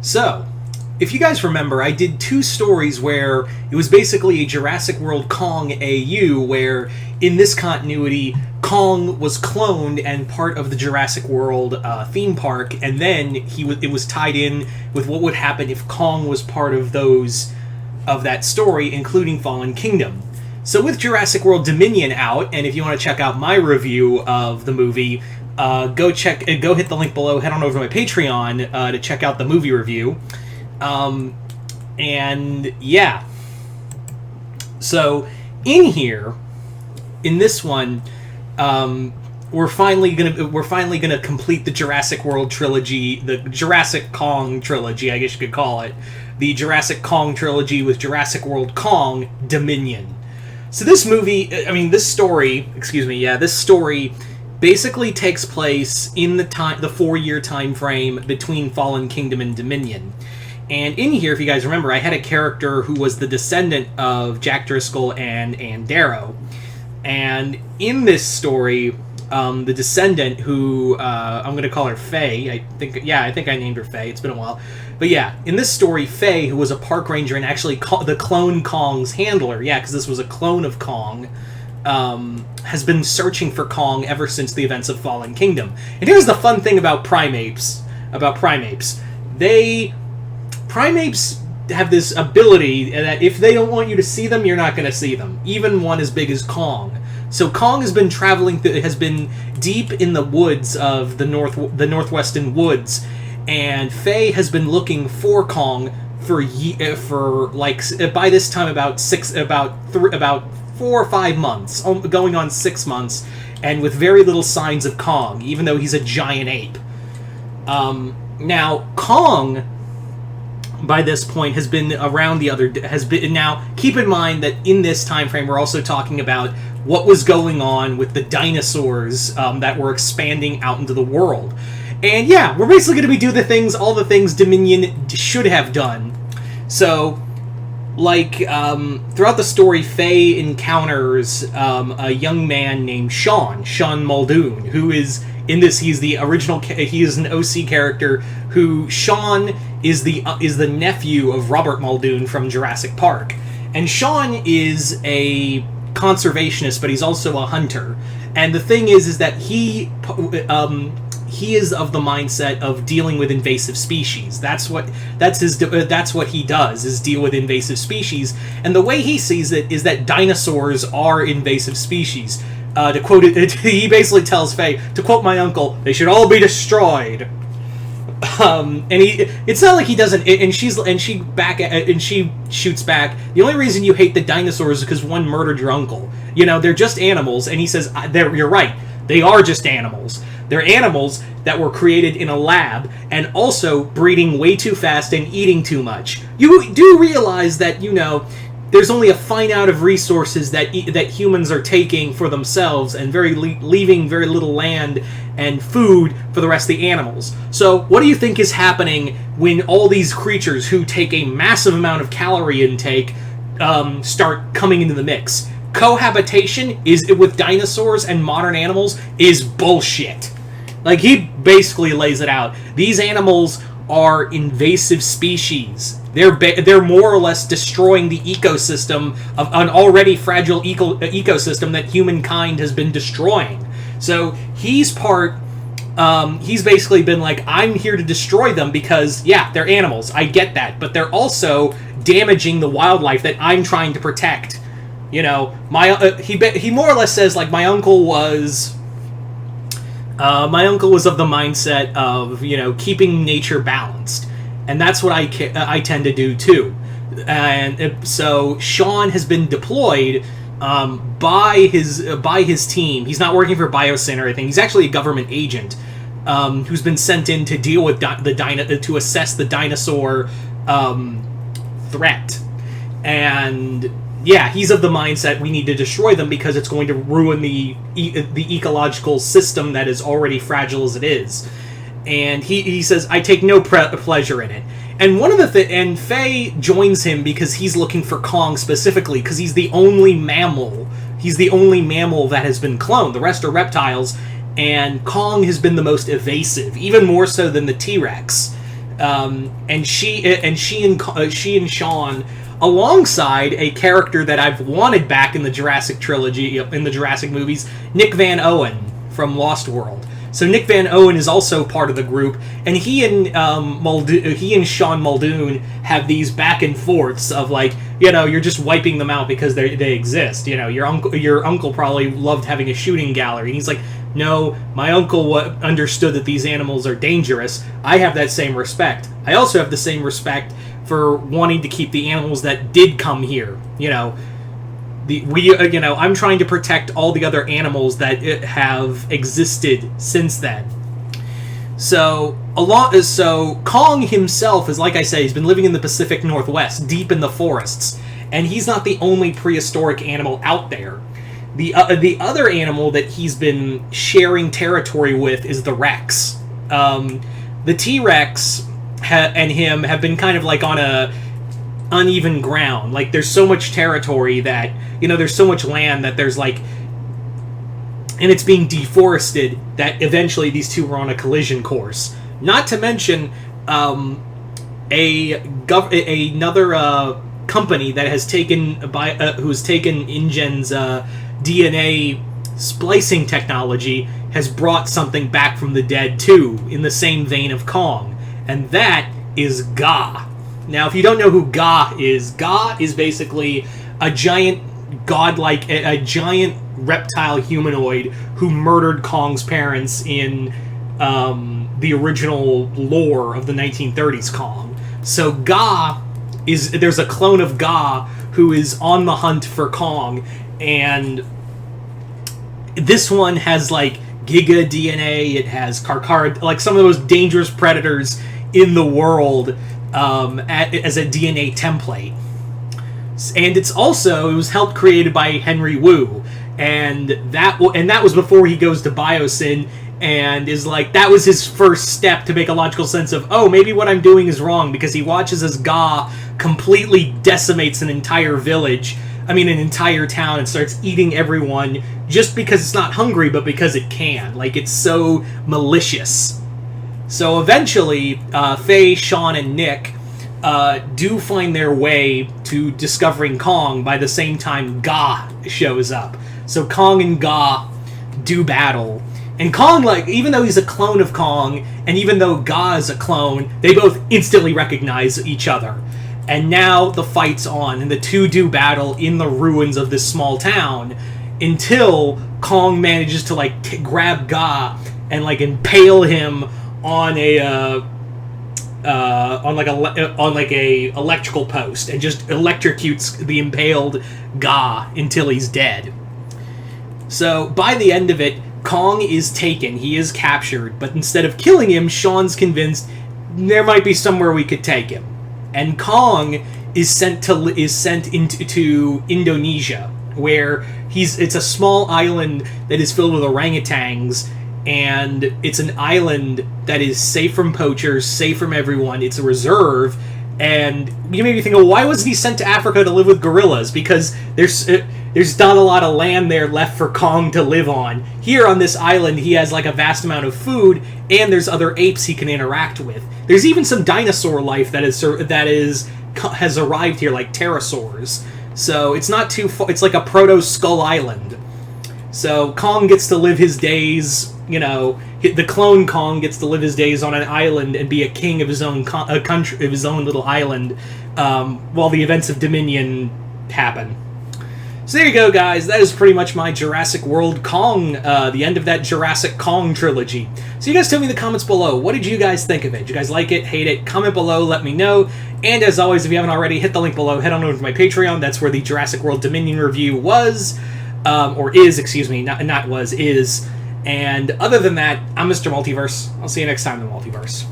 So, if you guys remember, I did 2 stories where it was basically a Jurassic World Kong AU, where in this continuity, Kong was cloned and part of the Jurassic World theme park, and then it was tied in with what would happen if Kong was part of that story, including Fallen Kingdom. So with Jurassic World Dominion out, and if you want to check out my review of the movie, go hit the link below, head on over to my Patreon to check out the movie review. And yeah. So in here, in this one, we're finally gonna complete the Jurassic World trilogy, the Jurassic Kong trilogy, I guess you could call it, the Jurassic Kong trilogy with Jurassic World Kong Dominion. So this story basically takes place in the 4-year time frame between Fallen Kingdom and Dominion. And in here, if you guys remember, I had a character who was the descendant of Jack Driscoll and Darrow. And in this story, the descendant, who I'm going to call her Faye, I think I named her Faye, it's been a while. But yeah, in this story, Faye, who was a park ranger and actually the clone Kong's handler, because this was a clone of Kong, has been searching for Kong ever since the events of Fallen Kingdom. And here's the fun thing about primates. Primates have this ability that if they don't want you to see them, you're not going to see them. Even one as big as Kong. So Kong has been has been deep in the woods of the northwestern woods, and Faye has been looking for Kong by this time about 4 or 5 months, going on 6 months, and with very little signs of Kong, even though he's a giant ape. Now Kong, by this point, has been around now, keep in mind that in this time frame we're also talking about what was going on with the dinosaurs that were expanding out into the world. And yeah, we're basically going to be doing all the things Dominion should have done. So, throughout the story, Faye encounters a young man named Sean Muldoon, who is, in this, he is an OC character who, Sean is the nephew of Robert Muldoon from Jurassic Park. And Sean is a conservationist, but he's also a hunter. And the thing is that he is of the mindset of dealing with invasive species. That's what he does, is deal with invasive species. And the way he sees it is that dinosaurs are invasive species. To quote it, he basically tells Faye, to quote my uncle, they should all be destroyed. It's not like he doesn't, and she shoots back. The only reason you hate the dinosaurs is because one murdered your uncle. They're just animals, and he says, you're right, they are just animals. They're animals that were created in a lab, and also breeding way too fast and eating too much. You do realize that, there's only a finite amount of resources that humans are taking for themselves, and leaving very little land and food for the rest of the animals. So what do you think is happening when all these creatures who take a massive amount of calorie intake start coming into the mix? Cohabitation with dinosaurs and modern animals is bullshit. He basically lays it out. These animals are invasive species. They're more or less destroying the ecosystem of an already fragile ecosystem that humankind has been destroying. So he's basically been like, I'm here to destroy them because, yeah, they're animals. I get that, but they're also damaging the wildlife that I'm trying to protect. He more or less says, my uncle was of the mindset of keeping nature balanced. And that's what I tend to do too. And so Sean has been deployed by his team. He's not working for Biosyn or anything. He's actually a government agent who's been sent in to deal with to assess the dinosaur threat. And yeah, he's of the mindset we need to destroy them because it's going to ruin the ecological system that is already fragile as it is. And he says, I take no pleasure in it. And and Faye joins him because he's looking for Kong specifically, because he's the only mammal. He's the only mammal that has been cloned. The rest are reptiles, and Kong has been the most evasive, even more so than the T-Rex. She and Sean, alongside a character that I've wanted back in the Jurassic trilogy, in the Jurassic movies, Nick Van Owen from Lost World. So Nick Van Owen is also part of the group, and he and Sean Muldoon have these back and forths of like, you're just wiping them out because they exist. Your uncle probably loved having a shooting gallery, and he's like, no, my uncle understood that these animals are dangerous. I have that same respect. I also have the same respect for wanting to keep the animals that did come here. I'm trying to protect all the other animals that have existed since then. So Kong himself is, like I say, he's been living in the Pacific Northwest, deep in the forests, and he's not the only prehistoric animal out there. The other animal that he's been sharing territory with is the Rex. The T-Rex and him have been kind of like on a uneven ground. Like, there's so much territory that, there's so much land that there's like, and it's being deforested, that eventually these two were on a collision course. Not to mention another company that has taken who's taken InGen's DNA splicing technology has brought something back from the dead too, in the same vein of Kong, and that is Ga. Now, if you don't know who Ga is basically a giant godlike, a giant reptile humanoid who murdered Kong's parents in the original lore of the 1930s Kong. So there's a clone of Ga who is on the hunt for Kong, and this one has like Giga DNA, it has Karkar, like some of the most dangerous predators in the world, as a DNA template. And it was helped created by Henry Wu, and that was before he goes to Biosyn, and is like, that was his first step to make a logical sense of, oh, maybe what I'm doing is wrong, because he watches as Ga completely decimates an entire town, and starts eating everyone just because it's not hungry, but because it can. Like, it's so malicious. So eventually, Faye, Sean, and Nick do find their way to discovering Kong by the same time Ga shows up. So Kong and Ga do battle. And Kong, like, even though he's a clone of Kong, and even though Ga is a clone, they both instantly recognize each other. And now the fight's on, and the two do battle in the ruins of this small town, until Kong manages to, like, grab Ga and, like, impale him on a electrical post, and just electrocutes the impaled Ga until he's dead. So by the end of it, Kong is taken. He is captured, but instead of killing him, Sean's convinced there might be somewhere we could take him, and Kong is sent into Indonesia, where it's a small island that is filled with orangutans. And it's an island that is safe from poachers, safe from everyone. It's a reserve, and you may be thinking, well, why wasn't he sent to Africa to live with gorillas? Because there's not a lot of land there left for Kong to live on. Here on this island, he has like a vast amount of food, and there's other apes he can interact with. There's even some dinosaur life that has arrived here, like pterosaurs. So it's not too far. It's like a proto-Skull Island. So Kong gets to live his days. The clone Kong gets to live his days on an island and be a king of his own country, of his own little island, while the events of Dominion happen. So there you go, guys. That is pretty much my Jurassic World Kong, the end of that Jurassic Kong trilogy. So you guys tell me in the comments below, what did you guys think of it? Did you guys like it, hate it? Comment below, let me know. And as always, if you haven't already, hit the link below, head on over to my Patreon. That's where the Jurassic World Dominion review was, or is, excuse me, not was, is. And other than that, I'm Mr. Multiverse. I'll see you next time in the Multiverse.